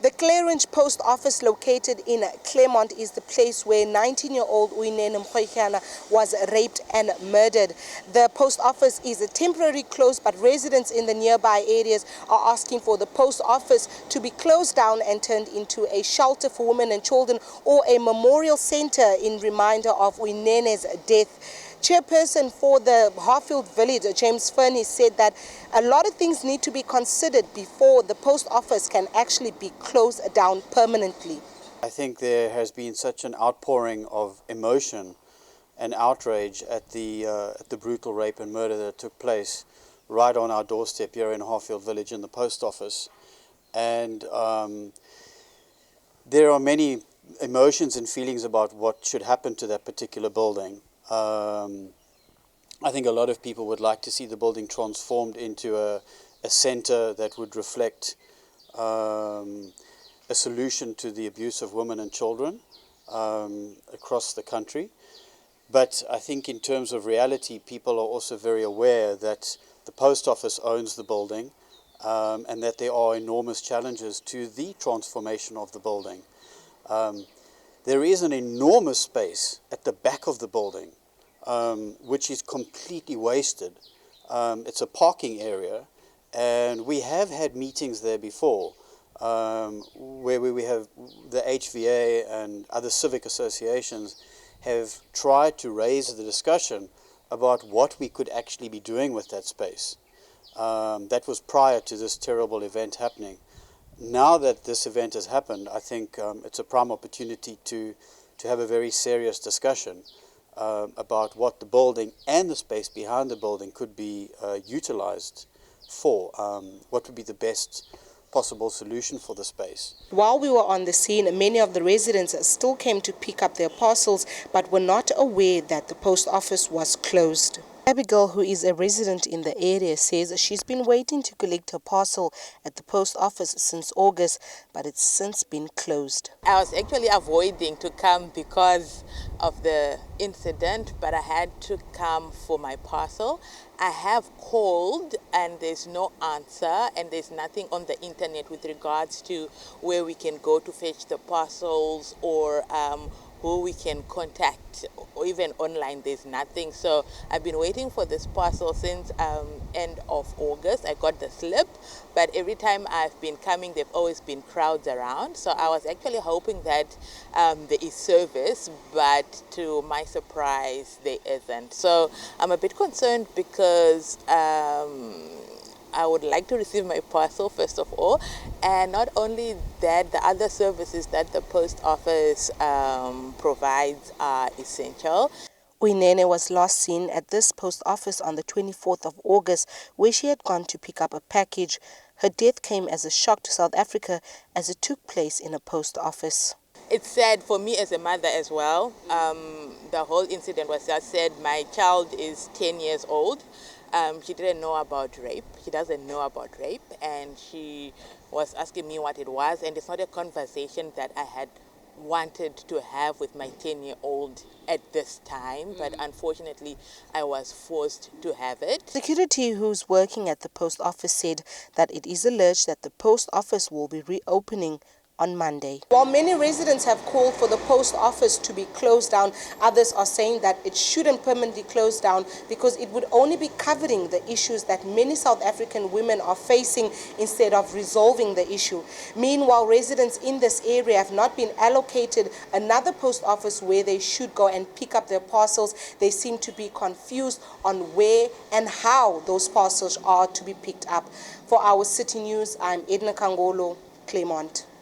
The Clareinch Post Office located in Claremont is the place where 19-year-old Uinene Mkhoikhana was raped and murdered. The post office is temporarily closed, but residents in the nearby areas are asking for the post office to be closed down and turned into a shelter for women and children or a memorial center in reminder of Uinene's death. Chairperson for the Harfield Village, James Fernie, said that a lot of things need to be considered before the post office can actually be closed down permanently. I think there has been such an outpouring of emotion and outrage at the brutal rape and murder that took place right on our doorstep here in Harfield Village in the post office. And there are many emotions and feelings about what should happen to that particular building. I think a lot of people would like to see the building transformed into a center that would reflect a solution to the abuse of women and children across the country. But I think in terms of reality, people are also very aware that the post office owns the building and that there are enormous challenges to the transformation of the building. There is an enormous space at the back of the building which is completely wasted. It's a parking area, and we have had meetings there before where we have the HVA and other civic associations have tried to raise the discussion about what we could actually be doing with that space. That was prior to this terrible event happening. Now that this event has happened, I think it's a prime opportunity to have a very serious discussion about what the building and the space behind the building could be utilized for. What would be the best possible solution for the space. While we were on the scene, many of the residents still came to pick up their parcels but were not aware that the post office was closed. Abigail, who is a resident in the area, says she's been waiting to collect her parcel at the post office since August, but it's since been closed. I was actually avoiding to come because of the incident, but I had to come for my parcel. I have called and there's no answer, and there's nothing on the internet with regards to where we can go to fetch the parcels or who we can contact, or even online there's nothing. So I've been waiting for this parcel since end of August. I got the slip, but every time I've been coming there've always been crowds around. So I was actually hoping that there is service, but to my surprise there isn't. So I'm a bit concerned because I would like to receive my parcel first of all, and not only that, the other services that the post office provides are essential. Uinene was last seen at this post office on the 24th of August, where she had gone to pick up a package. Her death came as a shock to South Africa as it took place in a post office. It's sad for me as a mother as well. The whole incident was just said. My child is 10 years old. She didn't know about rape. She doesn't know about rape, and she was asking me what it was, and it's not a conversation that I had wanted to have with my 10-year-old at this time, but unfortunately I was forced to have it. Security who's working at the post office said that it is alleged that the post office will be reopening on Monday. While many residents have called for the post office to be closed down, others are saying that it shouldn't permanently close down because it would only be covering the issues that many South African women are facing instead of resolving the issue. Meanwhile, residents in this area have not been allocated another post office where they should go and pick up their parcels. They seem to be confused on where and how those parcels are to be picked up. For our City News, I'm Edna Kangolo, Claremont.